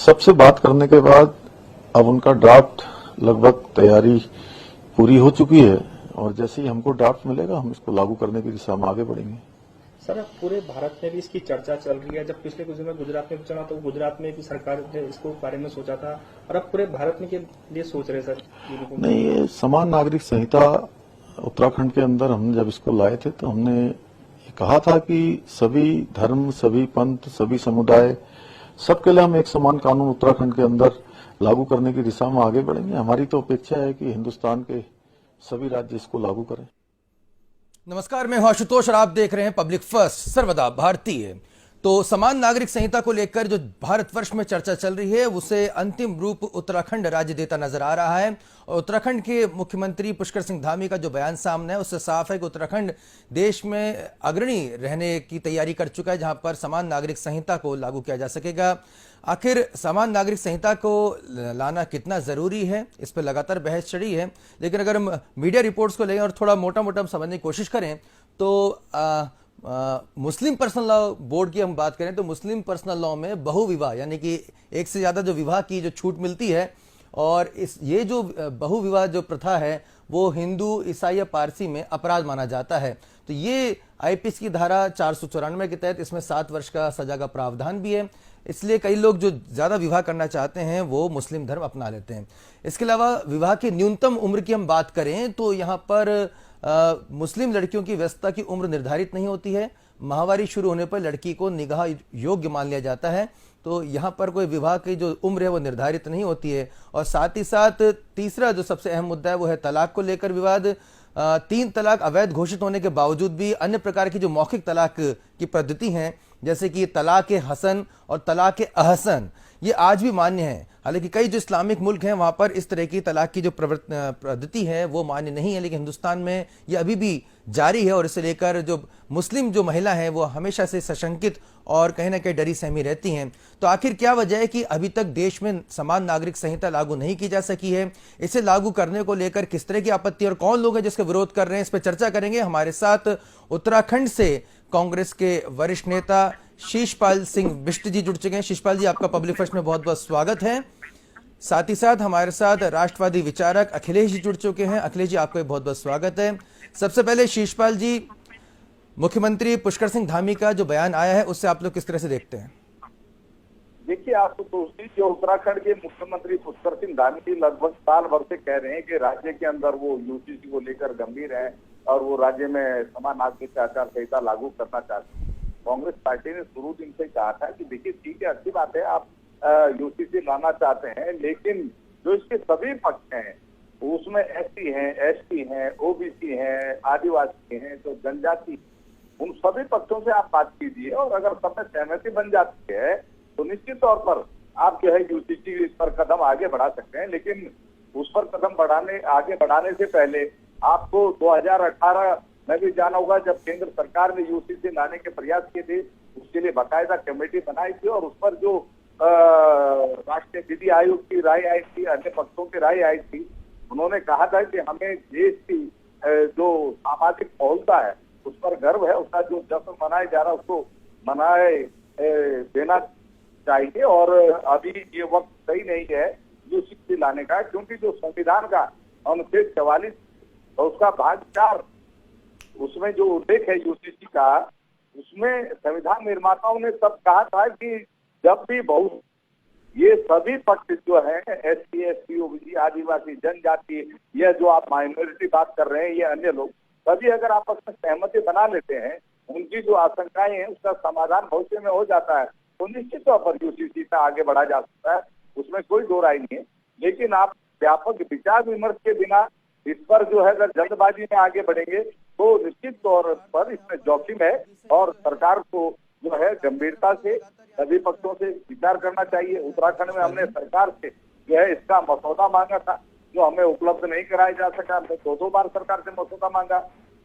सबसे बात करने के बाद अब उनका ड्राफ्ट लगभग तैयारी पूरी हो चुकी है और जैसे ही हमको ड्राफ्ट मिलेगा हम इसको लागू करने की दिशा में आगे बढ़ेंगे। सर, अब पूरे भारत में भी इसकी चर्चा चल रही है। जब पिछले कुछ दिनों में गुजरात में चला तो गुजरात में भी सरकार ने इसको बारे में सोचा था और अब पूरे भारत में के लिए सोच रहे सर। नहीं, ये समान नागरिक संहिता उत्तराखंड के अंदर हम जब इसको लाए थे तो हमने ये कहा था कि सभी धर्म, सभी पंथ, सभी समुदाय, सबके लिए हम एक समान कानून उत्तराखंड के अंदर लागू करने की दिशा में आगे बढ़ेंगे। हमारी तो अपेक्षा है कि हिंदुस्तान के सभी राज्य इसको लागू करें। नमस्कार, मैं हूं आशुतोष और आप देख रहे हैं पब्लिक फर्स्ट, सर्वदा भारतीय। तो समान नागरिक संहिता को लेकर जो भारतवर्ष में चर्चा चल रही है उसे अंतिम रूप उत्तराखंड राज्य देता नजर आ रहा है। और उत्तराखंड के मुख्यमंत्री पुष्कर सिंह धामी का जो बयान सामने है उससे साफ है कि उत्तराखंड देश में अग्रणी रहने की तैयारी कर चुका है, जहां पर समान नागरिक संहिता को लागू किया जा सकेगा। आखिर समान नागरिक संहिता को लाना कितना जरूरी है, इस पर लगातार बहस चढ़ी है। लेकिन अगर हम मीडिया रिपोर्ट्स को लें और थोड़ा मोटा मोटा समझने की कोशिश करें तो मुस्लिम पर्सनल लॉ बोर्ड की हम बात करें तो मुस्लिम पर्सनल लॉ में बहुविवाह यानी कि एक से ज्यादा जो विवाह की जो छूट मिलती है, और ये जो बहुविवाह जो प्रथा है वो हिंदू, ईसाई या पारसी में अपराध माना जाता है। तो ये आईपीसी की धारा 494 के तहत इसमें 7 वर्ष का सजा का प्रावधान भी है। इसलिए कई लोग जो ज्यादा विवाह करना चाहते हैं वो मुस्लिम धर्म अपना लेते हैं। इसके अलावा विवाह की न्यूनतम उम्र की हम बात करें तो यहाँ पर मुस्लिम लड़कियों की व्यस्तता की उम्र निर्धारित नहीं होती है। माहवारी शुरू होने पर लड़की को निगाह योग्य मान लिया जाता है। तो यहाँ पर कोई विवाह की जो उम्र है वो निर्धारित नहीं होती है। और साथ ही साथ तीसरा जो सबसे अहम मुद्दा है वो है तलाक को लेकर विवाद। 3 तलाक अवैध घोषित होने के बावजूद भी अन्य प्रकार की जो मौखिक तलाक की पद्धति हैं जैसे कि तलाक हसन और तलाक अहसन, ये आज भी मान्य है। हालांकि कई जो इस्लामिक मुल्क हैं वहां पर इस तरह की तलाक की जो पद्धति है वो मान्य नहीं है, लेकिन हिंदुस्तान में ये अभी भी जारी है। और इसे लेकर जो मुस्लिम जो महिला है वो हमेशा से सशंकित और कहीं ना कहीं डरी सहमी रहती हैं। तो आखिर क्या वजह है कि अभी तक देश में समान नागरिक संहिता लागू नहीं की जा सकी है? इसे लागू करने को लेकर किस तरह की आपत्ति और कौन लोग हैं जिसका विरोध कर रहे हैं, इस पर चर्चा करेंगे। हमारे साथ उत्तराखंड से कांग्रेस के वरिष्ठ नेता शीशपाल सिंह बिष्ट जी जुड़ चुके हैं। शीशपाल जी, आपका पब्लिक फर्स्ट में बहुत बहुत स्वागत है। साथ ही साथ हमारे साथ राष्ट्रवादी विचारक अखिलेश जी जुड़ चुके हैं। अखिलेश जी, आपका बहुत बहुत स्वागत है। सबसे पहले शीशपाल जी, मुख्यमंत्री पुष्कर सिंह धामी का जो बयान आया है उससे आप लोग किस तरह से देखते हैं? देखिए, आपको जो उत्तराखंड के मुख्यमंत्री पुष्कर सिंह धामी लगभग साल भर से कह रहे हैं कि राज्य के अंदर वो यूसीसी को लेकर गंभीर है और वो राज्य में समान नागरिक आचार संहिता लागू करना चाहते हैं। कांग्रेस पार्टी ने शुरू दिन से कहा था कि देखिए ठीक है, अच्छी बात है, आप यूसीसी लाना चाहते हैं, लेकिन जो इसके सभी पक्ष हैं उसमें एससी हैं, एसटी हैं, ओबीसी हैं, आदिवासी हैं, जो जनजाति, उन सभी पक्षों से आप बात कीजिए और अगर सब में सहमति बन जाती है तो निश्चित तौर पर आप जो है यूसीसी इस पर कदम आगे बढ़ा सकते हैं। लेकिन उस पर कदम आगे बढ़ाने से पहले आपको 2018 में भी जाना होगा, जब केंद्र सरकार ने यूसीसी लाने के प्रयास किए थे, उसके लिए बाकायदा कमेटी बनाई थी और उस पर जो राष्ट्रीय विधि आयोग की राय आई थी, अन्य पक्षों की राय आई थी, उन्होंने कहा था कि हमें देश की जो सामाजिक बहुलता है उस पर गर्व है, उसका जो जश्न मनाया जा रहा है उसको मनाए देना चाहिए। और अभी ये वक्त सही नहीं है यूसीसी लाने का, क्योंकि जो संविधान का अनुच्छेद 44 और उसका भाग 4 उसमें जो उल्लेख है यूसीसी का, उसमें संविधान निर्माताओं ने तब कहा था कि जब भी ये सभी पक्ष जो है एससी, एसटी, ओबीसी, आदिवासी, जनजाति, यह जो आप माइनॉरिटी बात कर रहे हैं, ये अन्य लोग सभी अगर आपस में सहमति बना लेते हैं, उनकी जो आशंकाएं हैं उसका समाधान भविष्य में हो जाता है, तो निश्चित तौर पर यूसीसी से आगे बढ़ा जा सकता है, उसमें कोई दो राय नहीं है। लेकिन आप व्यापक विचार विमर्श के बिना इस पर जो है अगर जल्दबाजी में आगे बढ़ेंगे तो निश्चित तौर पर इसमें जोखिम है और सरकार को जो है गंभीरता से सभी पक्षों से विचार करना चाहिए। उत्तराखंड में हमने सरकार से जो है इसका मसौदा मांगा था, जो हमें उपलब्ध नहीं कराया जा सका। हमने 2 बार सरकार से मसौदा मांगा,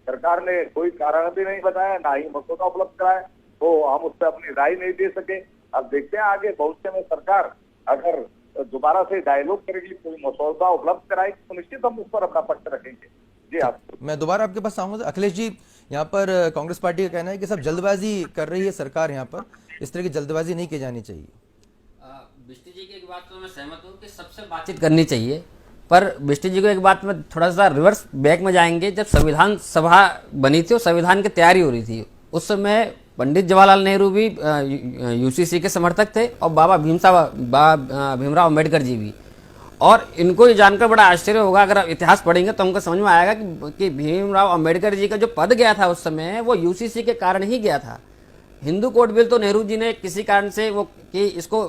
सरकार ने कोई कारण भी नहीं बताया, ना ही मसौदा उपलब्ध कराया, तो हम उस पर अपनी राय नहीं दे सके। अब देखते हैं आगे भविष्य में सरकार अगर दोबारा से डायलॉग करेगी, कोई मसौदा उपलब्ध कराएगी, तो निश्चित हम उस पर अपना पक्ष रखेंगे। जी, आप मैं दोबारा आपके पास आऊंगा। अखिलेश जी, यहाँ पर कांग्रेस पार्टी का कहना है कि सब जल्दबाजी कर रही है सरकार, यहाँ पर इस तरह की जल्दबाजी नहीं की जानी चाहिए। बिष्ट जी के बात तो मैं सहमत हूँ कि सबसे बातचीत करनी चाहिए, पर बिष्टी जी को एक बात में थोड़ा सा रिवर्स बैक में जाएंगे। जब संविधान सभा बनी थी और संविधान की तैयारी हो रही थी, उस समय पंडित जवाहरलाल नेहरू भी यूसीसी के समर्थक थे और बाबा भीमराव अम्बेडकर जी भी। और इनको ये जानकर बड़ा आश्चर्य होगा, अगर आप इतिहास पढ़ेंगे तो हमको समझ में आएगा कि भीमराव अम्बेडकर जी का जो पद गया था उस समय, वो यूसीसी के कारण ही गया था। हिंदू कोड बिल तो नेहरू जी ने किसी कारण से वो कि इसको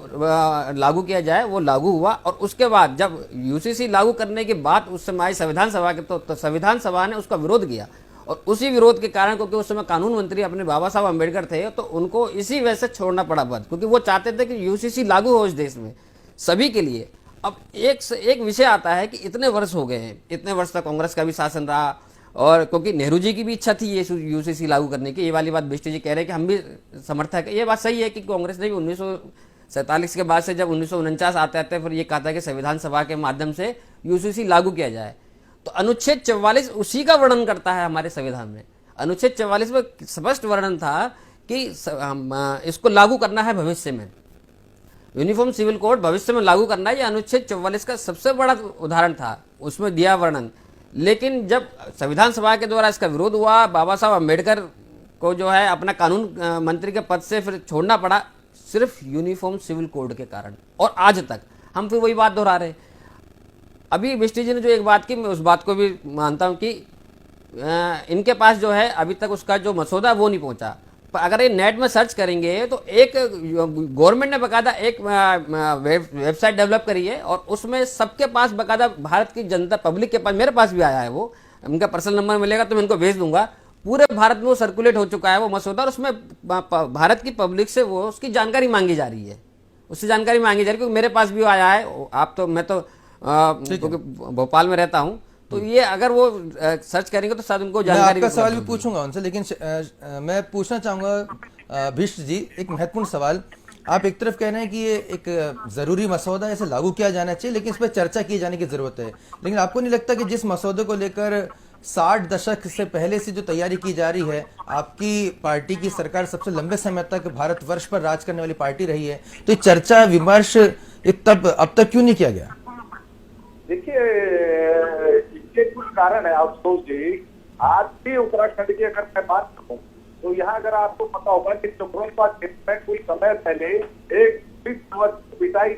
लागू किया जाए, वो लागू हुआ। और उसके बाद जब यूसीसी लागू करने के बाद उस समय आई संविधान सभा के, तो संविधान सभा ने उसका विरोध किया। और उसी विरोध के कारण, क्योंकि उस समय कानून मंत्री अपने बाबा साहब अम्बेडकर थे, तो उनको इसी वजह से छोड़ना पड़ा पद, क्योंकि वो चाहते थे कि यूसीसी लागू हो इस देश में सभी के लिए। अब एक विषय आता है कि इतने वर्ष हो गए हैं, इतने वर्ष तक कांग्रेस का भी शासन रहा, और क्योंकि नेहरू जी की भी इच्छा थी ये यूसीसी लागू करने की। ये वाली बात बिष्टी जी कह रहे हैं कि हम भी समर्थक है, ये बात सही है कि कांग्रेस ने भी 1947 के बाद से जब 1949 आते फिर ये कहा था कि संविधान सभा के माध्यम से यूसीसी लागू किया जाए। तो अनुच्छेद 44 उसी का वर्णन करता है हमारे संविधान में। अनुच्छेद 44 में स्पष्ट वर्णन था कि इसको लागू करना है भविष्य में, यूनिफॉर्म सिविल कोड भविष्य में लागू करना है। ये अनुच्छेद 44 का सबसे बड़ा उदाहरण था, उसमें दिया वर्णन। लेकिन जब संविधान सभा के द्वारा इसका विरोध हुआ, बाबा साहब अम्बेडकर को जो है अपना कानून मंत्री के पद से फिर छोड़ना पड़ा, सिर्फ यूनिफॉर्म सिविल कोड के कारण। और आज तक हम फिर वही बात दोहरा रहे। अभी बिष्टी जी ने जो एक बात की, मैं उस बात को भी मानता हूं कि इनके पास जो है अभी तक उसका जो मसौदा वो नहीं पहुंचा। पर अगर ये नेट में सर्च करेंगे तो एक गवर्नमेंट ने बकायदा एक वेबसाइट डेवलप करी है, और उसमें सबके पास बकायदा भारत की जनता पब्लिक के पास, मेरे पास भी आया है वो, उनका पर्सनल नंबर मिलेगा तो मैं इनको भेज दूंगा। पूरे भारत में वो सर्कुलेट हो चुका है वो मसौदा, और उसमें भारत की पब्लिक से वो उसकी जानकारी मांगी जा रही है, उससे जानकारी मांगी जा रही है। क्योंकि मेरे पास भी आया है, आप तो मैं तो क्योंकि भोपाल में रहता हूँ, तो ये अगर वो सर्च करेंगे तो शायद उनको जानकारी। मैं आपका सवाल भी पूछूंगा उनसे, लेकिन मैं पूछना चाहूंगा भीष्ट जी एक महत्वपूर्ण सवाल। आप एक तरफ कह रहे हैं कि ये एक जरूरी मसौदा है, इसे लागू किया जाना चाहिए, लेकिन इस पर चर्चा की जाने की जरूरत है। लेकिन आपको नहीं लगता कि जिस मसौदे को लेकर 60 दशक से पहले से जो तैयारी की जा रही है, आपकी पार्टी की सरकार सबसे लंबे समय तक भारतवर्ष पर राज करने वाली पार्टी रही है, तो चर्चा विमर्श अब तक क्यों नहीं किया गया? देखिए, इसके कुछ कारण है अफसोस जी। आज भी उत्तराखंड की अगर मैं बात करूं तो यहाँ अगर आपको पता होगा कि चुमरौता क्षेत्र में कुछ समय पहले एक बिताई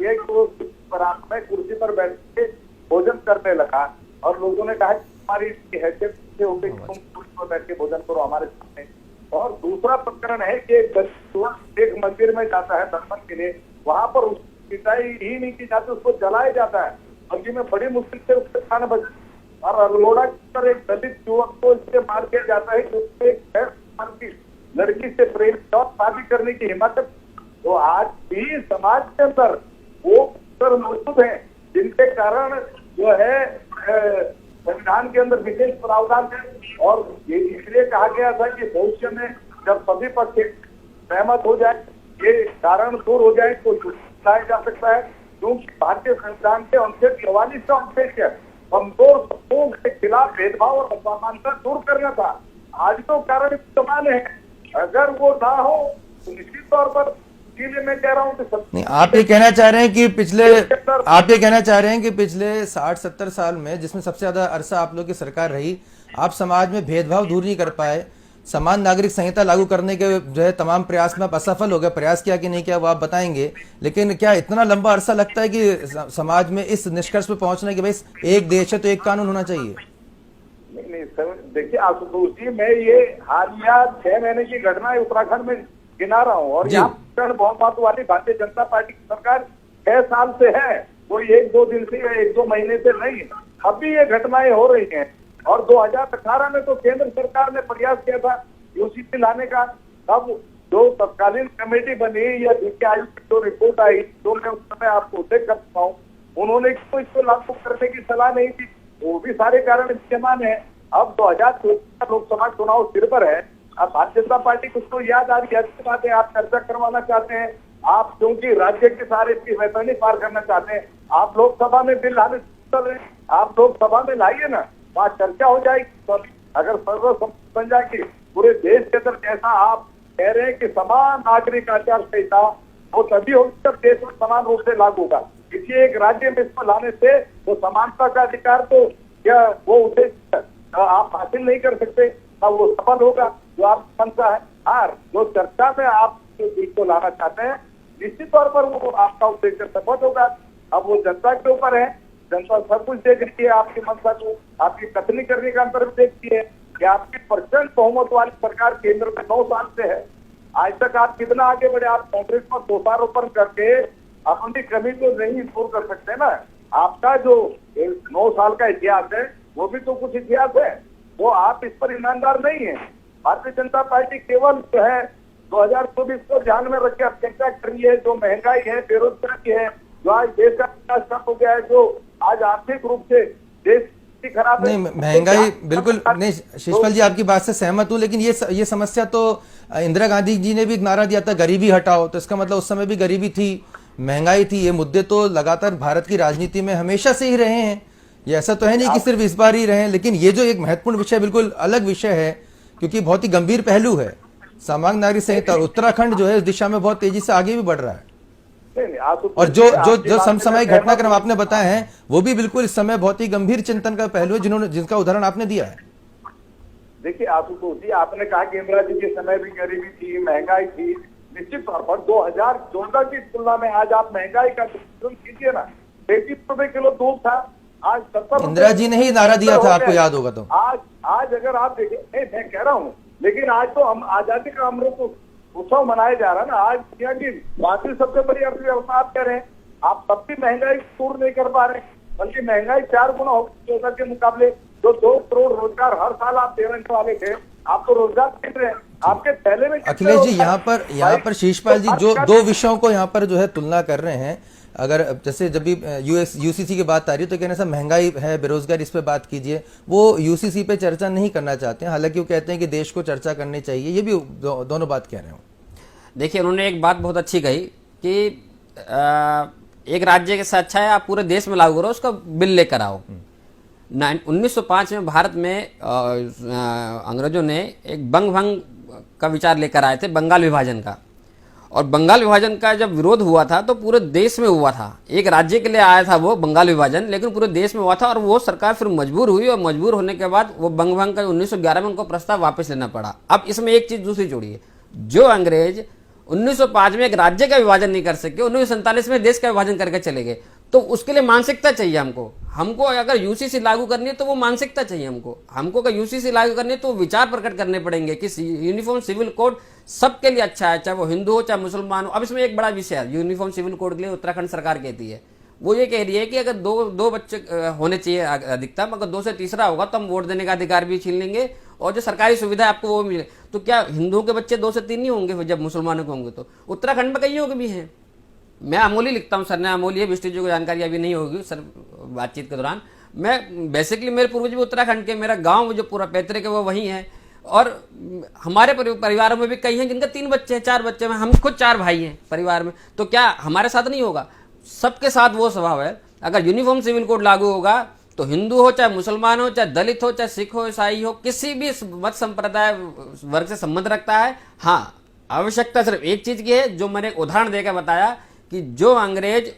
में कुर्सी पर बैठ के भोजन करने लगा, और लोगों ने कहा हमारी हैसियत से हो गई, तुम कुर्सी पर बैठ के भोजन करो हमारे सामने। और दूसरा प्रकरण है कि एक मंदिर में जाता है दर्शन के लिए, वहां पर उसकी पिटाई ही नहीं की जाती, उसको जलाया जाता है, बल्कि में बड़ी मुश्किल से उसके खाना बच। और अल्मोड़ा के अंदर एक दलित युवक को इससे मार दिया जाता है क्योंकि एक लड़की से प्रेम और शादी करने की हिम्मत। तो आज भी समाज के अंदर वो मौजूद है जिनके कारण जो है संविधान के अंदर विशेष प्रावधान है। और ये इसलिए कहा गया था कि भविष्य में जब सभी पक्ष सहमत हो जाए, ये कारण दूर हो जाए, तो लाया जा सकता है। क्योंकि भारतीय संविधान के अनुच्छेद 44 का उद्देश्य कमजोर समूह के खिलाफ भेदभाव और असमानता दूर करना था। आज तो कारण समान है, अगर वो ना हो तो निश्चित तौर पर, इसलिए मैं कह रहा हूँ कि नहीं, आप ये कहना चाह रहे हैं कि पिछले 60-70 साल में, जिसमें सबसे ज्यादा अरसा आप लोग की सरकार रही, आप समाज में भेदभाव दूर नहीं कर पाए, समान नागरिक संहिता लागू करने के जो है तमाम प्रयास में आप असफल हो गए। प्रयास किया कि नहीं किया वो आप बताएंगे, लेकिन क्या इतना लंबा अरसा लगता है कि समाज में इस निष्कर्ष पे पहुंचना कि भाई एक देश है तो एक कानून होना चाहिए? नहीं, देखिए आशुतोष जी, मैं ये हालिया 6 महीने की घटना उत्तराखंड में गिना रहा हूँ, और यहाँ बहुमत वाली भारतीय जनता पार्टी की सरकार 6 साल से है, कोई 1-2 दिन से या 1-2 महीने से नहीं। अभी ये घटनाएं हो रही हैं। और 2018 में तो केंद्र सरकार ने प्रयास किया था यूसीसी लाने का। तब जो तत्कालीन कमेटी बनी या नीति आयोग की जो रिपोर्ट आई, जो मैं उस समय आपको उल्लेख कर सकता हूँ, उन्होंने तो इसको लागू करने की सलाह नहीं दी। वो भी सारे कारण विद्यमान है। अब 2024 का लोकसभा चुनाव सिर पर है। अब भारतीय जनता पार्टी कुछ तो याद आ रही है, अच्छी बात है, आप चर्चा करवाना चाहते हैं, आप क्योंकि राज्य के सारे इसकी वैतरणी पार करना चाहते हैं, आप लोकसभा में बिल लाने चल रहे हैं, आप लोकसभा में लाइए ना, वहाँ चर्चा हो जाएगी। तो अगर सर्वसम्मति बन जाएगी पूरे देश के अंदर, जैसा आप कह रहे हैं कि समान नागरिक आचार संहिता वो तभी होगी जब देश में समान रूप से लागू होगा। किसी एक राज्य में इसको लाने से वो समानता का अधिकार तो क्या वो उद्देश्य आप हासिल नहीं कर सकते, ना वो सफल होगा जो आपकी मंशा है। हाँ, जो चर्चा में आप इसको लाना चाहते हैं निश्चित तौर पर वो आपका उद्देश्य सफल होगा। अब वो जनता के ऊपर है, जनता सब कुछ देख रही है, आपकी मंशा को, आपकी कथनी करने का अंतर भी देखती है कि आपकी प्रचंड बहुमत वाली सरकार केंद्र में 9 साल से है। आज तक आप कितना आगे बढ़े, आप कांग्रेस पर दोषारोपण करके अपनी कमी को नहीं दूर कर सकते ना। आपका जो 9 साल का इतिहास है वो भी तो कुछ इतिहास है, वो आप इस पर ईमानदार नहीं है। भारतीय जनता पार्टी केवल जो है 2024 को ध्यान में रख के चर्चा कर रही है। जो महंगाई है, बेरोजगारी है, जो आज देश का विकास ठप हो गया है, जो आज आर्थिक रूप से देश की खराब है। नहीं, महंगाई बिल्कुल नहीं, शिषपाल जी आपकी बात से सहमत हूं, लेकिन ये समस्या तो इंदिरा गांधी जी ने भी एक नारा दिया था, गरीबी हटाओ, तो इसका मतलब उस समय भी गरीबी थी, महंगाई थी। ये मुद्दे तो लगातार भारत की राजनीति में हमेशा से ही रहे हैं, ये ऐसा तो है नहीं कि सिर्फ इस बार ही रहे हैं। लेकिन ये जो एक महत्वपूर्ण विषय, बिल्कुल अलग विषय है, क्योंकि बहुत ही गंभीर पहलू है। सामान्य नागरिक संहिता, उत्तराखंड जो है इस दिशा में बहुत तेजी से आगे भी बढ़ रहा है। और जो समसामयिक घटनाक्रम आपने बताए हैं वो भी बिल्कुल इस समय बहुत ही गंभीर चिंतन का पहलू है, जिनका उदाहरण आपने दिया है। देखिए आशुतोष जी, आपने कहा कि इंदिरा जी के समय भी गरीबी थी, महंगाई थी। निश्चित तौर पर 2014 की तुलना में आज आप महंगाई का कीजिए ना, 33 रुपए किलो दूध था, आज 70। इंदिरा जी ने ही नारा दिया था, आपको याद होगा तो। आज अगर आप देखें, नहीं मैं कह रहा हूँ, लेकिन आज तो हम आजादी का अमृत उत्सव मनाया जा रहा है ना। आज दुनिया की बाकी सबसे बड़ी अर्थव्यवस्था आप कह रहे हैं, आप तब भी महंगाई दूर नहीं कर पा रहे, बल्कि महंगाई 4 गुना हो गई 2014 के मुकाबले। जो 2 करोड़ रोजगार हर साल आप देने वाले थे, आप तो रोजगार दे रहे हैं। आपके पहले में अखिलेश जी यहाँ पर शिषपाल जी जो 2 विषयों को यहाँ पर जो है तुलना कर रहे हैं, अगर जैसे जब भी यूसीसी की बात आ रही है तो कहने से महंगाई है, बेरोजगारी, इस पे बात कीजिए। वो यूसीसी पे चर्चा नहीं करना चाहते हैं, हालांकि वो कहते हैं कि देश को चर्चा करनी चाहिए। ये भी दोनों बात कह रहे हो। देखिए, उन्होंने एक बात बहुत अच्छी कही कि एक राज्य के साथ अच्छा है आप पूरे देश में लागू करो, उसका बिल लेकर आओ। 1905 में भारत में अंग्रेजों ने एक बंग भंग का विचार लेकर आए थे, बंगाल विभाजन का। और बंगाल विभाजन का जब विरोध हुआ था तो पूरे देश में हुआ था। एक राज्य के लिए आया था वो बंगाल विभाजन, लेकिन पूरे देश में हुआ था। और वो सरकार फिर मजबूर हुई, और मजबूर होने के बाद वो बंग भंग का 1911 में उनको प्रस्ताव वापस लेना पड़ा। अब इसमें एक चीज दूसरी जोड़ी है, जो अंग्रेज 1905 में एक राज्य का विभाजन नहीं कर सके, 1947 में देश का विभाजन करके चले गए। तो उसके लिए मानसिकता चाहिए हमको अगर यूसीसी लागू करनी है तो वो मानसिकता चाहिए हमको अगर यूसीसी लागू करनी है तो विचार प्रकट करने पड़ेंगे कि यूनिफॉर्म सिविल कोड सबके लिए अच्छा है, चाहे वो हिंदू हो चाहे मुसलमान हो। अब इसमें एक बड़ा विषय है, यूनिफॉर्म सिविल कोड के लिए उत्तराखंड सरकार कहती है, वो ये कह रही है कि अगर दो बच्चे होने चाहिए अधिकतम, अगर 2 से तीसरा होगा तो हम वोट देने का अधिकार भी छीन लेंगे, और जो सरकारी सुविधा है आपको वो मिले। तो क्या हिंदुओं के बच्चे 2 से 3 नहीं होंगे जब मुसलमानों के होंगे? तो उत्तराखंड में कईयों के भी हैं। मैं अमोली लिखता हूँ, सर ने अमोली है, विष्टि जी को जानकारी अभी नहीं होगी सर बातचीत के दौरान। मैं बेसिकली मेरे पूर्वज भी उत्तराखंड के, मेरा गांव जो पूरा पैतृक है वो वहीं है। और हमारे परिवारों में भी कई हैं जिनका 3 बच्चे हैं, 4 बच्चे हैं, हम खुद 4 भाई हैं परिवार में। तो क्या हमारे साथ नहीं होगा? सबके साथ वो स्वभाव है। अगर यूनिफॉर्म सिविल कोड लागू होगा तो हिंदू हो चाहे मुसलमान हो चाहे दलित हो चाहे सिख हो ईसाई हो, किसी भी मत संप्रदाय वर्ग से संबंध रखता है। हाँ, आवश्यकता सिर्फ एक चीज की है, जो मैंने एक उदाहरण देकर बताया कि जो अंग्रेज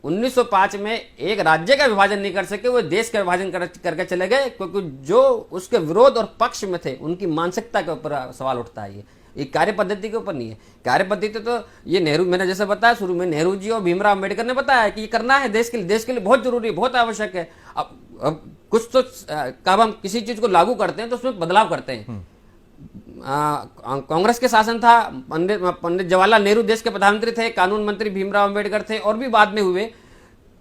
1905 में एक राज्य का विभाजन नहीं कर सके, वो देश का विभाजन करके चले गए, क्योंकि जो उसके विरोध और पक्ष में थे उनकी मानसिकता के ऊपर सवाल उठता है। ये कार्य पद्धति के ऊपर नहीं है। कार्य पद्धति तो ये नेहरू, मैंने जैसे बताया शुरू में, नेहरू जी और भीमराव अम्बेडकर ने बताया कि ये करना है देश के लिए बहुत जरूरी, बहुत आवश्यक है। अब कुछ तो कब हम किसी चीज को लागू करते हैं तो उसमें बदलाव करते हैं। कांग्रेस के शासन था, पंडित जवाहरलाल नेहरू देश के प्रधानमंत्री थे, कानून मंत्री भीमराव अम्बेडकर थे, और भी बाद में हुए।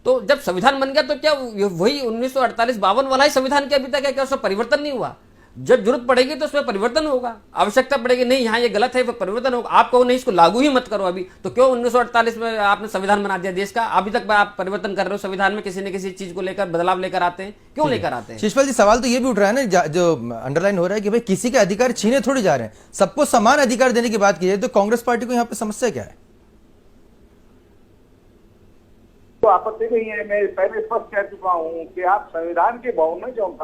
तो जब संविधान बन गया तो क्या वही 1948-52 वाला ही संविधान के अभी तक है? क्या उसमें परिवर्तन नहीं हुआ? जब जरूरत पड़ेगी तो उसमें परिवर्तन होगा, आवश्यकता पड़ेगी, नहीं यहाँ ये गलत है, परिवर्तन होगा। आप कहो नहीं इसको लागू ही मत करो अभी, तो क्यों 1948 में आपने संविधान बना दिया देश का? अभी तक आप परिवर्तन कर रहे हो संविधान में, किसी न किसी चीज को लेकर बदलाव लेकर आते हैं, क्यों लेकर आते हैं? शिषपाल जी, सवाल तो ये भी उठ रहा है ना, जो अंडरलाइन हो रहा है कि भाई किसी के अधिकार छीने थोड़ी जा रहे हैं, सबको समान अधिकार देने की बात की जाए तो कांग्रेस पार्टी को यहाँ पे समस्या क्या है? तो आपत्ति नहीं है, मैं पहले स्पष्ट कह चुका हूँ कि आप संविधान के भवन में जो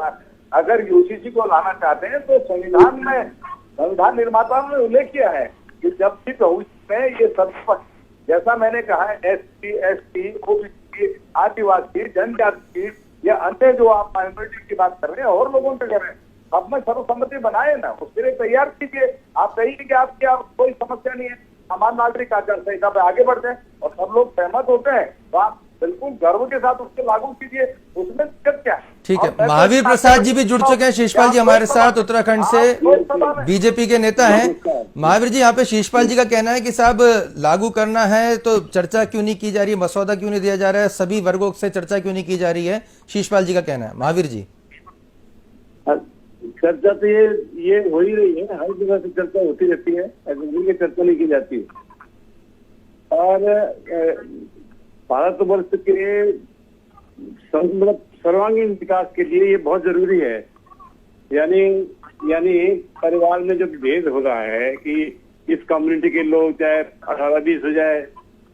अगर यूसीसी को लाना चाहते हैं तो संविधान में, संविधान निर्माताओं ने उल्लेख किया है कि जब भी भविष्य में ये सभी जैसा मैंने कहा है SC, ST, OBC, आदिवासी, जनजाति की या अन्य जो आप माइनॉरिटी की बात कर रहे हैं और लोगों पे कर रहे हैं, अब में सर्वसम्मति बनाए ना, उसके लिए तैयार कीजिए। आप कहिए कि आपकी आप कोई समस्या नहीं है, समान नागरिक आचार संहिता पे आगे बढ़ते हैं और सब लोग सहमत होते हैं तो आप बिल्कुल गर्व के साथ उसको लागू कीजिए, उसमें दिक्कत क्या है। ठीक है, और मैं तो महावीर प्रसाद जी भी जुड़ चुके हैं, शिषपाल जी हमारे साथ उत्तराखंड से आप बीजेपी के नेता हैं। महावीर जी, यहाँ पे शिषपाल जी का कहना है कि साहब लागू करना है तो चर्चा क्यों नहीं की जा रही है, मसौदा क्यों नहीं दिया जा रहा है, सभी वर्गों से चर्चा क्यों नहीं की जा रही है, शिषपाल जी का कहना है। महावीर जी, चर्चा तो ये हो ही रही है, हर जगह से चर्चा होती रहती है, ऐसा नहीं कि चर्चा नहीं की जाती है। और भारतवर्ष के मतलब सर्वांगीण विकास के लिए ये बहुत जरूरी है। यानी परिवार में जो भेद हो रहा है कि इस कम्युनिटी के लोग चाहे 18-20 हो जाए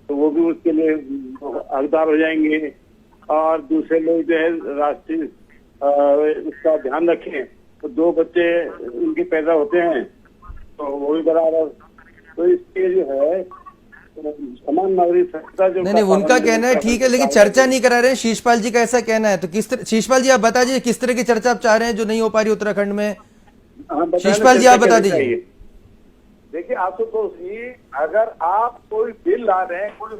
तो वो भी उसके लिए हकदार हो जाएंगे और दूसरे लोग जो है राष्ट्रीय उसका ध्यान रखें तो 2 बच्चे उनके पैदा होते हैं तो वो भी बराबर। तो इसके जो है समान नागरिक संहिता जो नहीं, उनका कहना है ठीक है, लेकिन चर्चा नहीं करा रहे हैं, शिषपाल जी का ऐसा कहना है। तो किस तरह, शिषपाल जी आप बता दीजिए किस तरह की चर्चा आप चाह रहे हैं जो नहीं हो पा रही उत्तराखंड में। शिषपाल जी आप बता दीजिए। देखिए आशुतोष जी, अगर आप कोई बिल ला रहे हैं, कोई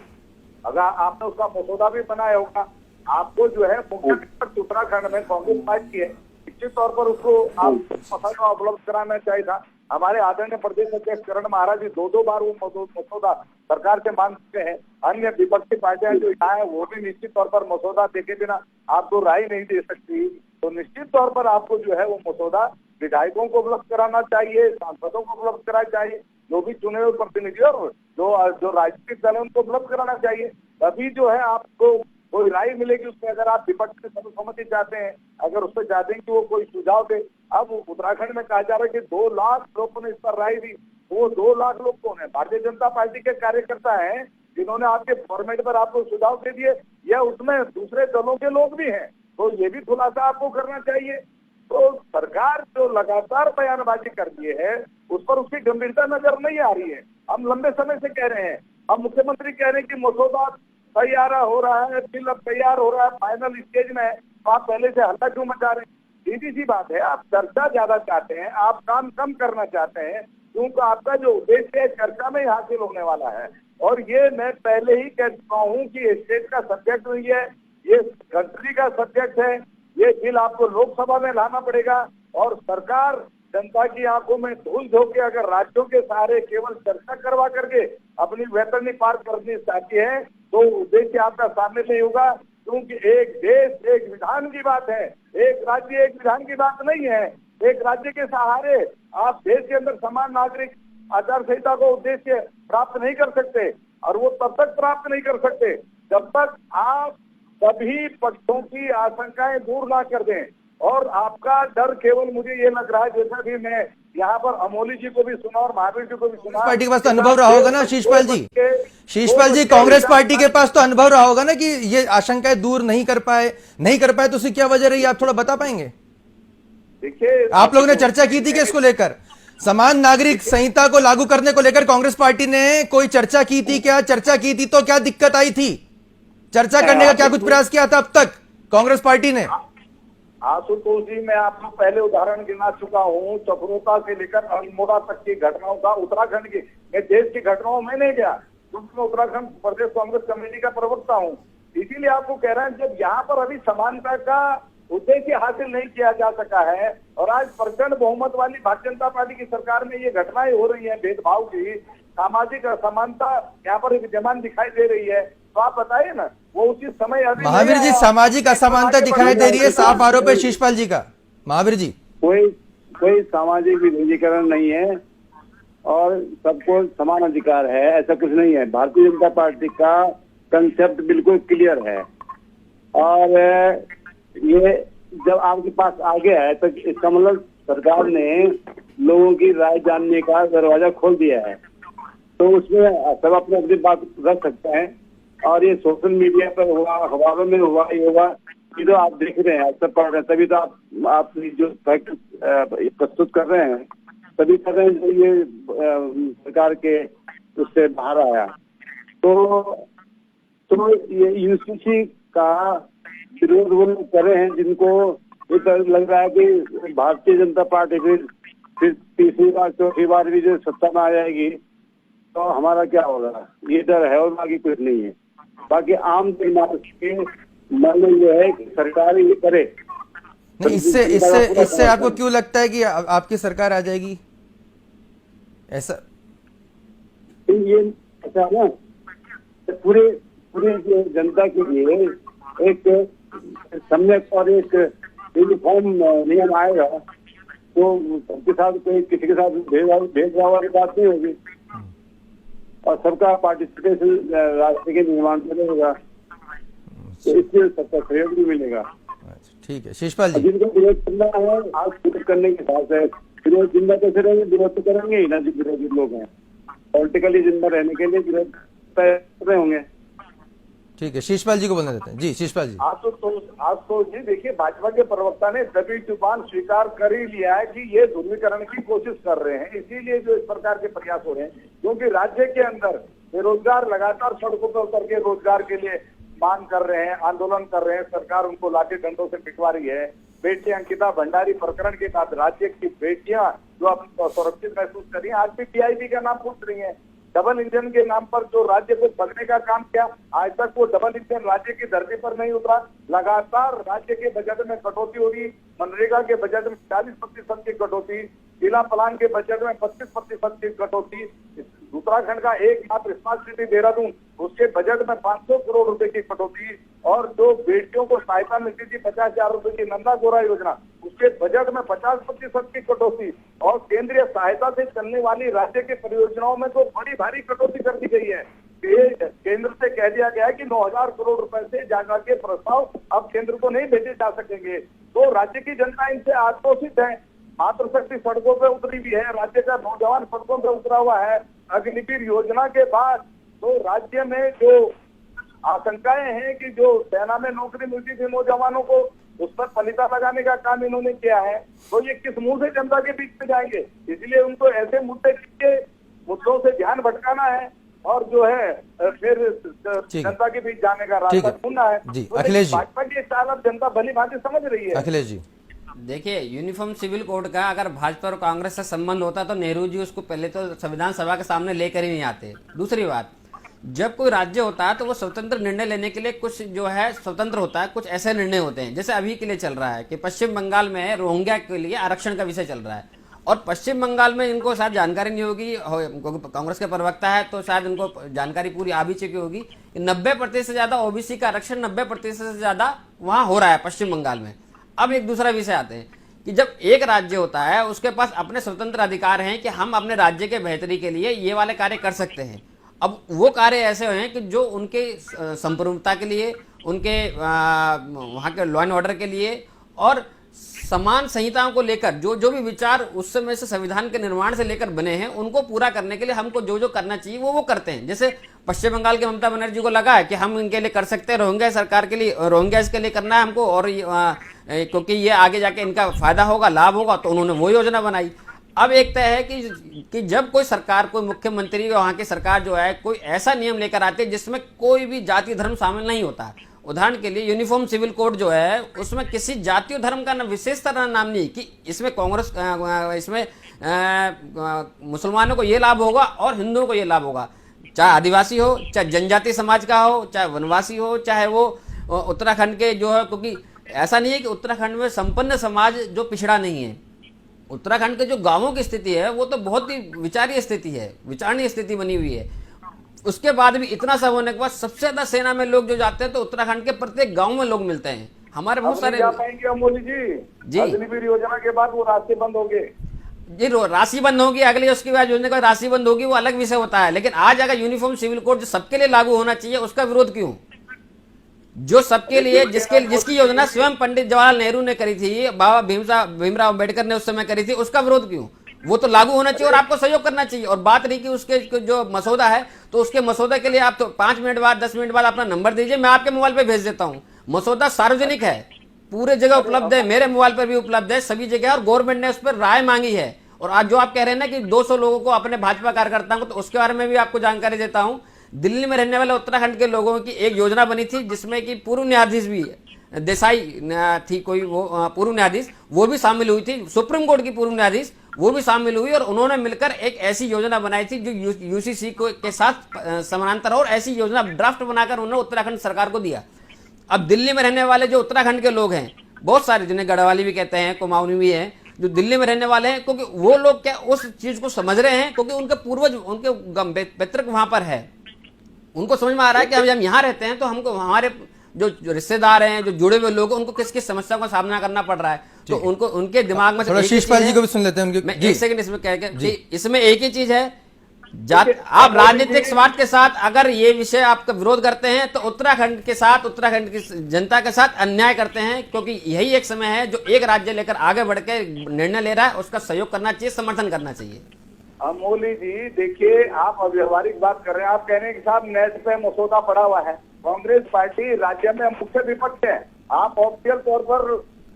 अगर आपने उसका मसौदा भी बनाया होगा, आपको जो है मुख्यमंत्री उत्तराखंड में कांग्रेस पार्टी है, निश्चित तौर पर उसको आप मसौदा उपलब्ध कराना चाहिए था। हमारे आदरणीय प्रदेश अध्यक्ष करण महाराज जी 2 बार वो मसौदा सरकार से मांग चुके हैं। अन्य विपक्षी पार्टियां जो यहाँ है वो भी निश्चित तौर पर मसौदा देखे बिना आपको राय नहीं दे सकती। तो निश्चित तौर पर आपको जो है वो मसौदा विधायकों को उपलब्ध कराना चाहिए, सांसदों को उपलब्ध कराना चाहिए, जो भी चुने हुए प्रतिनिधि और जो राजनीतिक दल है उनको उपलब्ध कराना चाहिए। तभी जो है आपको कोई राय मिलेगी उसमें। अगर आप विपक्ष से सर्वसम्मति चाहते हैं, अगर उससे चाहते हैं कि वो कोई सुझाव दे। अब उत्तराखंड में कहा जा रहा है कि 2 लाख लोगों ने इस पर राय दी। वो 2 लाख लोग कौन है? भारतीय जनता पार्टी के कार्यकर्ता हैं जिन्होंने आपके फॉर्मेट पर आपको सुझाव दे दिए, या उसमें दूसरे दलों के लोग भी हैं? तो ये भी खुलासा आपको करना चाहिए। तो सरकार जो लगातार बयानबाजी कर रही है उस पर उसकी गंभीरता नजर नहीं आ रही है। हम लंबे समय से कह रहे हैं, हम मुख्यमंत्री कह रहे हैं कि मसौदा तैयार हो रहा है, बिल अब तैयार हो रहा है, फाइनल स्टेज में है, तो आप पहले से हल्ला क्यों मचा रहे हैं? सीधी सी बात है, आप चर्चा ज्यादा चाहते हैं, आप काम कम करना चाहते हैं, क्योंकि आपका जो उद्देश्य है चर्चा में ही हासिल होने वाला है। और ये मैं पहले ही कह चुका हूँ कि स्टेट का सब्जेक्ट नहीं है, ये कंट्री का सब्जेक्ट है। ये बिल आपको लोकसभा में लाना पड़ेगा और सरकार जनता की आंखों में धूल झोंक के अगर राज्यों के सहारे केवल चर्चा करवा करके अपनी वैतरणी पार करनी चाहती है तो उद्देश्य आपका सामने नहीं होगा। क्योंकि एक देश एक विधान की बात है, एक राज्य एक विधान की बात नहीं है। एक राज्य के सहारे आप देश के अंदर समान नागरिक आचार संहिता को उद्देश्य प्राप्त नहीं कर सकते, और वो तब तक प्राप्त नहीं कर सकते जब तक आप सभी पक्षों की आशंकाएं दूर ना कर दें। और आपका डर केवल मुझे ये लग रहा है, जैसा भी मैं यहाँ पर अमोली जी को भी सुना और महावीर जी को भी सुना, पार्टी के पास तो अनुभव रहा होगा ना शिषपाल जी। शिषपाल जी, कांग्रेस पार्टी के पास तो अनुभव रहा होगा ना कि ये आशंकाएं दूर नहीं कर पाए तो उसकी क्या वजह रही, आप थोड़ा बता पाएंगे? देखिए, आप लोगों ने चर्चा की थी कि इसको लेकर समान नागरिक संहिता को लागू करने को लेकर कांग्रेस पार्टी ने कोई चर्चा की थी क्या? चर्चा की थी तो क्या दिक्कत आई थी? चर्चा करने का क्या कुछ प्रयास किया था अब तक कांग्रेस पार्टी ने? आशुतोष जी, मैं आपको पहले उदाहरण गिना चुका हूँ, चक्रोता से लेकर अल्मोड़ा तक की घटनाओं का, उत्तराखंड की, मैं देश की घटनाओं में नहीं गया क्योंकि मैं उत्तराखंड प्रदेश कांग्रेस कमेटी का प्रवक्ता हूँ। इसीलिए आपको कह रहे हैं, जब यहाँ पर अभी समानता का उद्देश्य हासिल नहीं किया जा सका है और आज प्रचंड बहुमत वाली भारतीय जनता पार्टी की सरकार में ये घटनाएं हो रही है भेदभाव की, सामाजिक असमानता यहाँ पर विद्यमान दिखाई दे रही है, तो आप बताइए ना, वो उचित समय अभी महावीर जी, सामाजिक असमानता दिखाई दे रही है, साफ आरोप है शिषपाल जी का। महावीर जी, कोई सामाजिक विभेदीकरण नहीं है और सबको समान अधिकार है, ऐसा कुछ नहीं है। भारतीय जनता पार्टी का कंसेप्ट बिल्कुल क्लियर है और ये जब आपके पास आ गया है तो इसका मतलब सरकार ने लोगों की राय जानने का दरवाजा खोल दिया है, तो उसमें सब अपने अपनी बात रख सकते हैं। और ये सोशल मीडिया पर हुआ, अखबारों में हुआ, ये हुआ, ये तो आप देख रहे हैं, अक्सर पढ़ रहे हैं, तभी तो आप जो फैक्ट प्रस्तुत कर रहे हैं तभी कर रहे हैं जो ये सरकार के उससे बाहर आया। तो ये यूसीसी का विरोध वो लोग कर रहे हैं, जिनको ये लग रहा है कि भारतीय जनता पार्टी फिर तीसरी बार चौथी बार भी जो सत्ता में आ जाएगी तो हमारा क्या होगा, ये डर है और बाकी कुछ नहीं है। बाकी आम जनमानस के मन में ये है कि सरकार ये करे। नहीं, इससे आपको क्यों लगता है कि आपकी सरकार आ जाएगी ऐसा? ये ऐसा ना, पूरे जनता के लिए एक सम्यक और एक यूनिफॉर्म नियम आएगा तो सबके साथ कोई किसी के साथ भेदभाव वाली बात नहीं होगी और सबका पार्टिसिपेशन राष्ट्र के निर्माण में रहेगा, तो इसलिए सबका सहयोग भी मिलेगा। ठीक है शिषपाल जी, जिनको विरोध करना है आज विरोध करने के साथ है, विरोध जिंदा कैसे रहेंगे, विरोध तो करेंगे ही ना, जो विरोधी लोग हैं पॉलिटिकली जिंदा रहने के लिए विरोध कर रहे होंगे। ठीक है शिषपाल जी को बोलने देते हैं। जी शिषपाल जी। आज तो जी देखिए, भाजपा के प्रवक्ता ने दबी जुबान स्वीकार कर ही लिया है कि ये ध्रुवीकरण की कोशिश कर रहे हैं, इसीलिए जो इस प्रकार के प्रयास हो रहे हैं, क्योंकि राज्य के अंदर बेरोजगार लगातार सड़कों पर उतर के रोजगार के लिए मांग कर रहे हैं, आंदोलन कर रहे हैं, सरकार उनको लाठी डंडों से पिटवा रही है। बेटी अंकिता भंडारी प्रकरण के बाद राज्य की बेटियां जो अब सुरक्षित महसूस कर रही हैं, आज भी पीआईबी का नाम पूछ रही हैं। डबल इंजन के नाम पर जो राज्य को बढ़ने का काम किया, आज तक वो डबल इंजन राज्य की धरती पर नहीं उतरा। लगातार राज्य के बजट में कटौती हो रही, मनरेगा के बजट में 40% की कटौती, जिला प्लान के बजट में 25% की कटौती, उत्तराखंड का एकमात्र स्मार्ट सिटी देहरादून उसके बजट में 500 करोड़ रुपए की कटौती, और जो बेटियों को सहायता मिलती थी 50,000 रुपए की नंदा गोरा योजना उसके बजट में 50% की कटौती, और केंद्रीय सहायता से चलने वाली राज्य की परियोजनाओं में तो बड़ी भारी कटौती कर दी गई है। केंद्र से कह दिया गया है कि 9,000 करोड़ रुपए से जाकर के प्रस्ताव अब केंद्र को नहीं भेजे जा सकेंगे। तो राज्य की जनता इनसे आक्रोशित है। मातृशक्ति सड़कों पे उतरी हुई है, राज्य का नौजवान सड़कों पे उतरा हुआ है। अग्निवीर योजना के बाद तो राज्य में जो आशंकाएं हैं कि जो सेना में नौकरी मिलती थी नौजवानों को, उस पर पलीता लगाने का काम इन्होंने किया है, तो ये किस मुंह से जनता के बीच में जाएंगे? इसलिए उनको ऐसे मुद्दों से ध्यान भटकाना है और जो है फिर जनता के बीच जाने का रास्ता ढूंढना है। जी तो अखिलेश जी, भाजपा की चाल अब जनता भली भांति समझ रही है। अखिलेश जी देखिए, यूनिफॉर्म सिविल कोड का अगर भाजपा और कांग्रेस से संबंध होता तो नेहरू जी उसको पहले तो संविधान सभा के सामने लेकर ही नहीं आते। दूसरी बात, जब कोई राज्य होता है तो वो स्वतंत्र निर्णय लेने के लिए कुछ जो है स्वतंत्र होता है, कुछ ऐसे निर्णय होते हैं। जैसे अभी के लिए चल रहा है कि पश्चिम बंगाल में रोहिंग्या के लिए आरक्षण का विषय चल रहा है, और पश्चिम बंगाल में इनको शायद जानकारी नहीं होगी, कांग्रेस के प्रवक्ता है तो शायद इनको जानकारी पूरी आ भी चुकी होगी कि 90% से ज्यादा ओबीसी का आरक्षण 90% से ज्यादा वहां हो रहा है पश्चिम बंगाल में। अब एक दूसरा विषय आते हैं कि जब एक राज्य होता है उसके पास अपने स्वतंत्र अधिकार हैं कि हम अपने राज्य के बेहतरी के लिए ये वाले कार्य कर सकते हैं। अब वो कार्य ऐसे हैं कि जो उनके संप्रभुता के लिए, उनके वहाँ के लॉ एंड ऑर्डर के लिए और समान संहिताओं को लेकर जो भी विचार उस समय से संविधान के निर्माण से लेकर बने हैं उनको पूरा करने के लिए हमको जो करना चाहिए वो करते हैं। जैसे पश्चिम बंगाल के ममता बनर्जी को लगा है कि हम इनके लिए कर सकते हैं, रोहिंग्या सरकार के लिए, रोहिंग्या इसके लिए करना है हमको, और क्योंकि ये आगे जाके इनका फायदा होगा, लाभ होगा, तो उन्होंने वो योजना बनाई। अब एक तय है कि जब कोई सरकार, कोई मुख्यमंत्री वहां की सरकार जो है कोई ऐसा नियम लेकर आती है जिसमें कोई भी जाति धर्म शामिल नहीं होता। उदाहरण के लिए यूनिफॉर्म सिविल कोड जो है उसमें किसी जातीय धर्म का विशेष तरह नाम नहीं कि इसमें कांग्रेस, इसमें मुसलमानों को ये लाभ होगा और हिंदुओं को ये लाभ होगा, चाहे आदिवासी हो, चाहे जनजातीय समाज का हो, चाहे वनवासी हो, चाहे वो उत्तराखंड के जो है, क्योंकि ऐसा नहीं है कि उत्तराखंड में संपन्न समाज जो पिछड़ा नहीं है। उत्तराखंड के जो गांवों की स्थिति है वो तो बहुत ही विचारणीय स्थिति है, विचारणीय स्थिति बनी हुई है। उसके बाद भी इतना सब होने के बाद सबसे ज्यादा सेना में लोग जो जाते हैं तो उत्तराखंड के प्रत्येक गांव में लोग मिलते हैं। हमारे बहुत सारे जा पाएंगे अमोली जी, अग्निवीर योजना के बाद वो रास्ते बंद हो गए जी, राशि बंद होगी, अगली उसके बाद योजना का राशि बंद होगी, वो अलग विषय होता है। लेकिन आज अगर यूनिफॉर्म सिविल कोड जो सबके लिए लागू होना चाहिए उसका विरोध क्यों? जो सबके लिए, जिसकी योजना स्वयं पंडित जवाहरलाल नेहरू ने करी थी, बाबा भीमराव अम्बेडकर ने उस समय करी थी, उसका विरोध क्यों? वो तो लागू होना चाहिए और आपको सहयोग करना चाहिए। और बात रही कि उसके जो मसौदा है तो उसके मसौदे के लिए आप तो 5 मिनट बाद 10 मिनट बाद अपना नंबर दीजिए, मैं आपके मोबाइल पे भेज देता हूँ। मसौदा सार्वजनिक है, पूरे जगह उपलब्ध है, मेरे मोबाइल पर भी उपलब्ध है, सभी जगह, और गवर्नमेंट ने उस पर राय मांगी है। और आज जो आप कह रहे हैं ना कि 200 लोगों को अपने भाजपा कार्यकर्ताओं को, तो उसके बारे में भी आपको जानकारी देता हूं दिल्ली में रहने वाले उत्तराखंड के लोगों की एक योजना बनी थी जिसमें कि पूर्व न्यायाधीश भी देसाई थी कोई, वो पूर्व न्यायाधीश वो भी शामिल हुई थी, सुप्रीम कोर्ट की पूर्व न्यायाधीश वो भी शामिल हुई, और उन्होंने मिलकर एक ऐसी योजना बनाई थी जो यूसीसी को के साथ समानांतर, और ऐसी योजना ड्राफ्ट बनाकर उन्होंने उत्तराखंड सरकार को दिया। अब दिल्ली में रहने वाले जो उत्तराखंड के लोग हैं, बहुत सारे जिन्हें गढ़वाली भी कहते हैं, कुमाऊनी भी हैं, जो दिल्ली में रहने वाले हैं, क्योंकि वो लोग क्या उस चीज को समझ रहे हैं, क्योंकि उनके पूर्वज, उनके पितृक वहां पर है, उनको समझ में आ रहा है कि हम जब यहाँ रहते हैं तो हमको हमारे जो रिश्तेदार हैं, जो जुड़े हुए लोग, उनको किस किस समस्या का सामना करना पड़ रहा है। तो उनको उनके दिमाग में थोड़ा शीशपाल जी को भी सुन लेते हैं उनकी। मैं एक सेकंड इसमें कह के, इसमें एक ही चीज है, आप राजनीतिक स्वार्थ के साथ अगर ये विषय आपका विरोध करते हैं तो उत्तराखंड के साथ, उत्तराखंड की जनता के साथ अन्याय करते हैं, क्योंकि यही एक समय है जो एक राज्य लेकर आगे बढ़ के निर्णय ले रहा है, उसका सहयोग करना चाहिए, समर्थन करना चाहिए। अमोली जी देखिए, आप अव्यवहारिक बात कर रहे हैं। आप कह रहे हैं कि साहब नेट पे मसौदा पड़ा हुआ है। कांग्रेस पार्टी राज्य में मुख्य विपक्ष है। आप ऑफिशियल तौर पर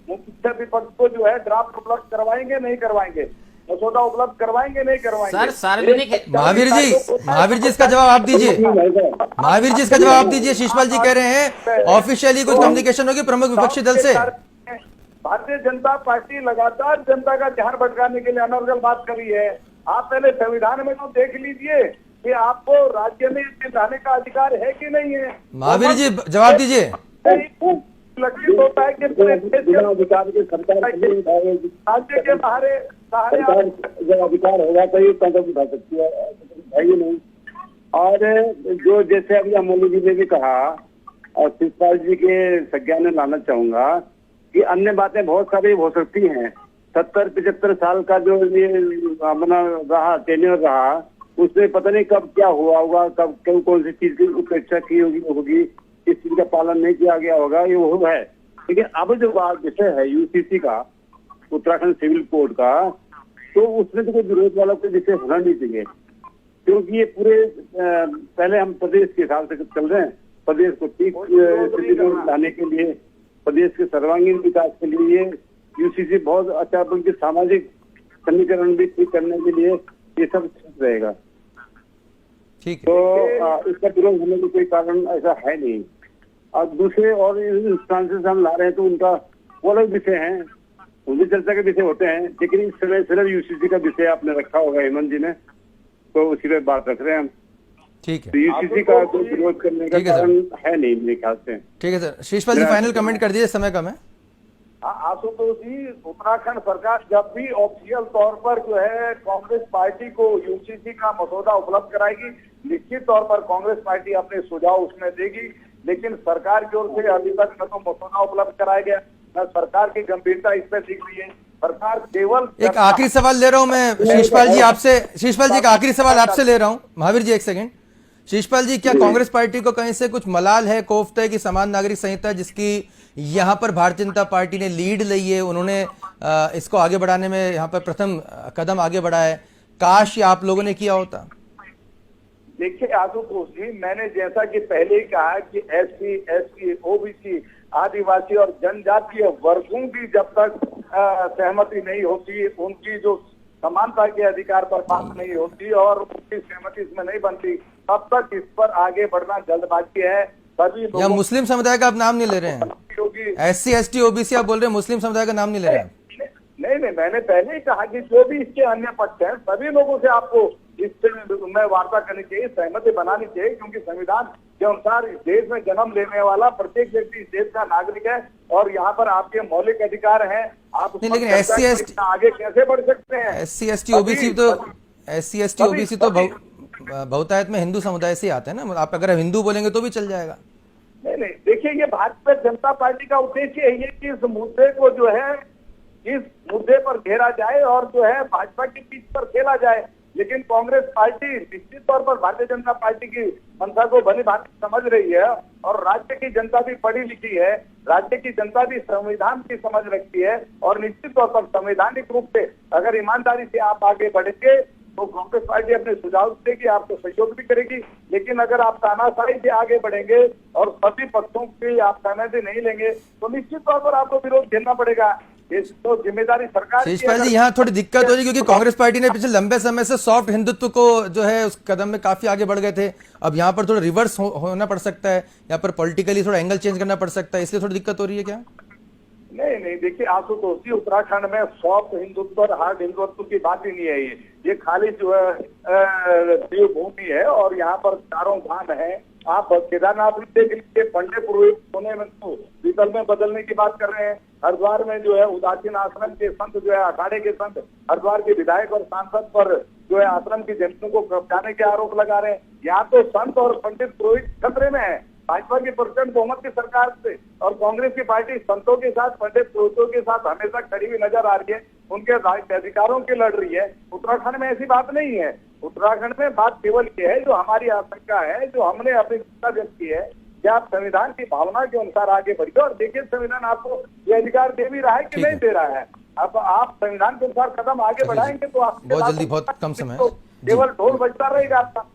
मुख्य विपक्ष को जो है ड्राफ्ट उपलब्ध करवाएंगे नहीं करवाएंगे, मसौदा उपलब्ध करवाएंगे नहीं करवाएंगे? सर सार्वजनिक, महावीर जी इसका जवाब आप दीजिए। महावीर जी इसका जवाब आप दीजिए। शीशपाल जी कह रहे हैं ऑफिशियली कुछ कम्युनिकेशन होगी प्रमुख विपक्षी दल से। भारतीय जनता पार्टी लगातार जनता का ध्यान भटकाने के लिए अनर्गल बात कर रही है। आप पहले संविधान में तो देख लीजिए कि आपको राज्य में रहने का अधिकार है कि नहीं है। महावीर जी जवाब दीजिए। लक्षित होता है कि अधिकार के सरकार राज्य के सहारे जब अधिकार होगा तो ये कदम उठा सकती है ही नहीं। और जो जैसे अभी अमोली जी ने भी कहा और शिवपाल जी के संज्ञान में लाना चाहूंगा कि अन्य बातें बहुत सारी हो सकती हैं। 70-75 साल का जो ये अपना रहा टेन्योर रहा, उसमें पता नहीं कब क्या हुआ होगा, कब कौन सी चीज की उपेक्षा की होगी, इस चीज का पालन नहीं किया गया होगा, ये वो है। लेकिन अब जो बात विषय है यूसीसी का, उत्तराखंड सिविल कोड का, तो उसमें तो कोई विरोध वाला कोई विषय होना नहीं चाहिए, क्योंकि ये पूरे पहले हम प्रदेश के हिसाब से चल रहे हैं। प्रदेश को ठीक स्थिति में लाने के लिए, प्रदेश के सर्वांगीण विकास के लिए यूसीसी बहुत अच्छा, उनके सामाजिक समीकरण भी ठीक करने के लिए ये सब रहेगा। ठीक है। तो इसका विरोध होने का कोई कारण ऐसा है नहीं। और दूसरे और इंस्टांसेस हम ला रहे हैं तो उनका वो अलग विषय है, उनकी चर्चा के विषय होते हैं। लेकिन इस समय सिर्फ यूसीसी का विषय आपने रखा होगा हेमंत जी ने, तो उसी पर बात रख रहे हैं हम। ठीक है। तो यूसीसी का कोई विरोध करने का कारण है नहीं मेरे ख्याल से। ठीक है सर। शीशपाल जी फाइनल कमेंट कर दीजिए, समय कम है। आशुतोष जी, उत्तराखंड सरकार जब भी ऑफिशियल तौर पर जो है कांग्रेस पार्टी को यूसीसी का मसौदा उपलब्ध कराएगी, निश्चित तौर पर कांग्रेस पार्टी अपने सुझाव उसमें देगी। लेकिन सरकार की ओर से अभी तक न तो मसौदा उपलब्ध कराया गया, न सरकार की गंभीरता इस पर दिख रही है। सरकार केवल एक आखिरी सवाल ले रहा हूं मैं शीशपाल जी आपसे। शीशपाल जी एक आखिरी सवाल आपसे ले रहा हूं। महावीर जी एक सेकंड। शीशपाल जी, क्या कांग्रेस पार्टी को कहीं से कुछ मलाल है, कोफ्त है कि समान नागरिक संहिता जिसकी यहाँ पर भारतीय जनता पार्टी ने लीड ली है, उन्होंने इसको आगे बढ़ाने में यहाँ पर प्रथम कदम आगे बढ़ाया है, काश ये आप लोगों ने किया होता? देखिए आशुतोष जी, मैंने जैसा कि पहले ही कहा कि एससी, एसटी, ओबीसी, आदिवासी और जनजातीय वर्गों की जब तक सहमति नहीं होती, उनकी जो समानता के अधिकार पर बात नहीं होती और उनकी सहमति इसमें नहीं बनती, तब तक इस पर आगे बढ़ना जल्दबाजी है। सभी या मुस्लिम समुदाय का आप नाम नहीं ले रहे हैं? एससी, एसटी, ओबीसी आप बोल रहे हैं, मुस्लिम समुदाय का नाम नहीं ले रहे हैं? नहीं, मैंने पहले ही कहा कि जो भी इसके अन्य पक्ष हैं, सभी लोगों से आपको इससे में वार्ता करनी चाहिए, सहमति बनानी चाहिए, क्योंकि संविधान के अनुसार इस देश में जन्म लेने वाला प्रत्येक व्यक्ति इस देश का नागरिक है और यहाँ पर आपके मौलिक अधिकार हैं। आप नहीं, लेकिन एससी, एसटी आगे कैसे बढ़ सकते हैं? एससी, एसटी, ओबीसी तो बहुतायत में हिंदू समुदाय से आते हैं ना। आप अगर हिंदू बोलेंगे तो भी चल जाएगा। नहीं, देखिए ये भारतीय जनता पार्टी का उद्देश्य यही है कि इस मुद्दे को जो है, इस मुद्दे पर घेरा जाए और जो है भाजपा की पीठ पर खेला जाए। लेकिन कांग्रेस पार्टी निश्चित तौर पर भारतीय जनता पार्टी की मंशा को भली भांति समझ रही है और राज्य की जनता भी पढ़ी लिखी है, राज्य की जनता भी संविधान की समझ रखती है और निश्चित तौर पर संवैधानिक रूप से अगर ईमानदारी से आप आगे बढ़ेंगे तो कांग्रेस पार्टी अपने सुझाव देगी, आपको सहयोग भी करेगी। लेकिन अगर आप तानाशाही से आगे बढ़ेंगे और सभी पक्षों की आप सहमति नहीं लेंगे तो निश्चित तौर पर आपको विरोध झेलना पड़ेगा। ये तो जिम्मेदारी सरकार की है। शिषपाल जी, यहाँ थोड़ी दिक्कत हो रही है क्योंकि कांग्रेस पार्टी ने पिछले लंबे समय से सॉफ्ट हिंदुत्व को जो है उस कदम में काफी आगे बढ़ गए थे। अब यहाँ पर थोड़ा रिवर्स होना पड़ सकता है, यहाँ पर पॉलिटिकली थोड़ा एंगल चेंज करना पड़ सकता है, इसलिए थोड़ी दिक्कत हो रही है क्या? नहीं, देखिए आशुतोष जी, उत्तराखंड में सॉफ्ट हिंदुत्व और हार्ड हिंदुत्व की बात ही नहीं है। ये खाली जो है देवभूमि है और यहाँ पर चारों धाम है। आप केदारनाथ में देख लीजिए, पंडित पुरोहित होने में तो पीतल में बदलने की बात कर रहे हैं। हरिद्वार में जो है उदासीन आश्रम के संत जो है, अखाड़े के संत हरिद्वार के विधायक और सांसद पर जो है आश्रम की जमीनों को कब्जाने के आरोप लगा रहे हैं। यहाँ तो संत और पंडित पुरोहित खतरे में है। भाजपा की प्रचंड बहुमत की सरकार से और कांग्रेस की पार्टी संतों के साथ, पंडित पुरोहितों के साथ हमेशा खड़ी हुई नजर आ रही है, उनके अधिकारों की लड़ रही है। उत्तराखंड में ऐसी बात नहीं है। उत्तराखंड में बात केवल ये है, जो हमारी आशंका है, जो हमने अपनी चिंता व्यक्त की है कि आप संविधान की भावना के अनुसार आगे बढ़िए। और देखिए, संविधान आपको ये अधिकार दे भी रहा है कि नहीं दे रहा है। अब आप संविधान के अनुसार कदम आगे बढ़ाएंगे तो आप बहुत जल्दी, बहुत कम समय, तो केवल ढोल बजता रहेगा आपका।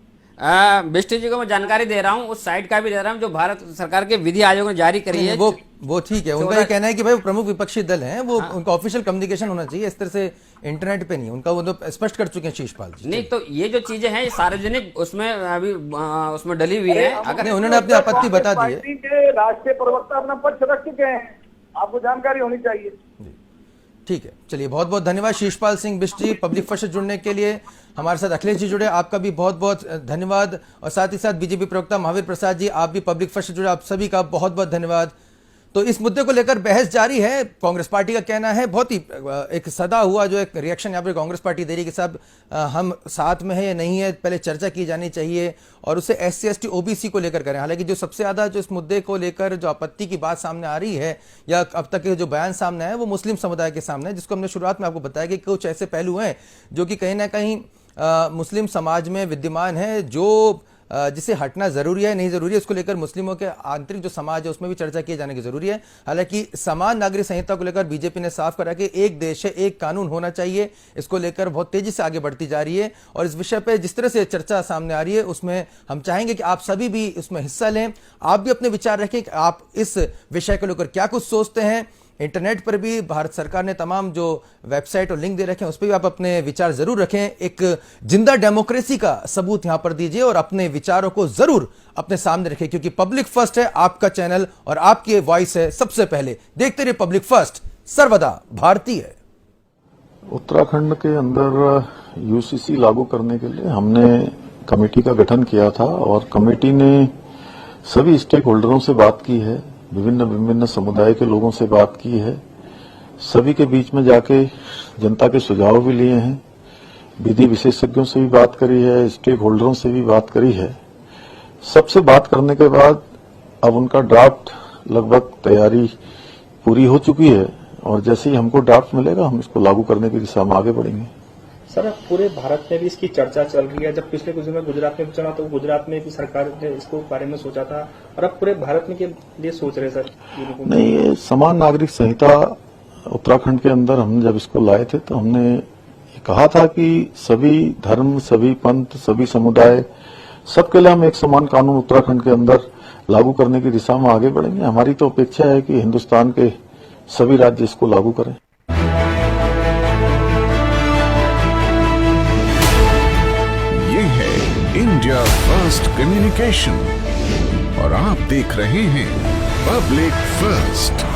बिष्टी जी को मैं जानकारी दे रहा हूँ, उस साइट का भी दे रहा हूँ जो भारत सरकार के विधि आयोग ने जारी करी है। वो ठीक है, उनका ये कहना है कि भाई प्रमुख विपक्षी दल हैं, वो उनका ऑफिशियल कम्युनिकेशन होना चाहिए, इस तरह से इंटरनेट पे नहीं। उनका वो तो स्पष्ट कर चुके हैं शिषपाल जी। नहीं, तो ये जो चीजें हैं सार्वजनिक उसमें अभी उसमें डली हुई है। अगर उन्होंने अपनी आपत्ति बता दी है, के राष्ट्रीय प्रवक्ता अपना पक्ष रख चुके हैं, आपको जानकारी होनी चाहिए। ठीक है, चलिए बहुत बहुत धन्यवाद शिषपाल सिंह बिष्ट जी, पब्लिक फर्स्ट से जुड़ने के लिए। हमारे साथ अखिलेश जी जुड़े, आपका भी बहुत बहुत धन्यवाद। और साथ ही साथ बीजेपी प्रवक्ता महावीर प्रसाद जी, आप भी पब्लिक फर्स्ट से जुड़े, आप सभी का बहुत बहुत धन्यवाद। तो इस मुद्दे को लेकर बहस जारी है। कांग्रेस पार्टी का कहना है, बहुत ही एक सदा हुआ जो एक रिएक्शन यहाँ पर कांग्रेस पार्टी दे रही है कि साहब हम साथ में है या नहीं है, पहले चर्चा की जानी चाहिए और उसे SC ST OBC को लेकर करें। हालांकि जो सबसे ज्यादा जो इस मुद्दे को लेकर जो आपत्ति की बात सामने आ रही है या अब तक के जो बयान सामने आए वो मुस्लिम समुदाय के सामने है, जिसको हमने शुरुआत में आपको बताया कि कुछ ऐसे पहलू हैं जो कि कहीं ना कहीं मुस्लिम समाज में विद्यमान है, जो जिसे हटना जरूरी है, नहीं जरूरी है, उसको लेकर मुस्लिमों के आंतरिक जो समाज है उसमें भी चर्चा किए जाने की जरूरी है। हालांकि समान नागरिक संहिता को लेकर बीजेपी ने साफ करा कि एक देश है, एक कानून होना चाहिए, इसको लेकर बहुत तेजी से आगे बढ़ती जा रही है। और इस विषय पे जिस तरह से चर्चा सामने आ रही है उसमें हम चाहेंगे कि आप सभी भी इसमें हिस्सा लें, आप भी अपने विचार रखें कि आप इस विषय को लेकर क्या कुछ सोचते हैं। इंटरनेट पर भी भारत सरकार ने तमाम जो वेबसाइट और लिंक दे रखे हैं उस पर भी आप अपने विचार जरूर रखें। एक जिंदा डेमोक्रेसी का सबूत यहां पर दीजिए और अपने विचारों को जरूर अपने सामने रखें, क्योंकि पब्लिक फर्स्ट है आपका चैनल और आपकी वॉइस है सबसे पहले। देखते रहिए पब्लिक फर्स्ट, सर्वदा भारतीय। उत्तराखंड के अंदर UCC लागू करने के लिए हमने कमेटी का गठन किया था और कमेटी ने सभी स्टेक होल्डरों से बात की है, विभिन्न समुदाय के लोगों से बात की है, सभी के बीच में जाके जनता के सुझाव भी लिए हैं, विधि विशेषज्ञों से भी बात करी है, स्टेक होल्डरों से भी बात करी है। सबसे बात करने के बाद अब उनका ड्राफ्ट लगभग तैयारी पूरी हो चुकी है और जैसे ही हमको ड्राफ्ट मिलेगा हम इसको लागू करने की दिशा में आगे बढ़ेंगे। सर, पूरे भारत में भी इसकी चर्चा चल रही है। जब पिछले कुछ दिनों में गुजरात में चुना तो गुजरात में भी सरकार ने इसको बारे में सोचा था और अब पूरे भारत में के लिए सोच रहे सर। नहीं, ये समान नागरिक संहिता उत्तराखंड के अंदर हम जब इसको लाए थे तो हमने ये कहा था कि सभी धर्म, सभी पंथ, सभी समुदाय, सबके लिए हम एक समान कानून उत्तराखंड के अंदर लागू करने की दिशा में आगे बढ़ेंगे। हमारी तो अपेक्षा है कि हिंदुस्तान के सभी राज्य इसको लागू करें। ये है इंडिया फर्स्ट कम्युनिकेशन और आप देख रहे हैं पब्लिक फर्स्ट।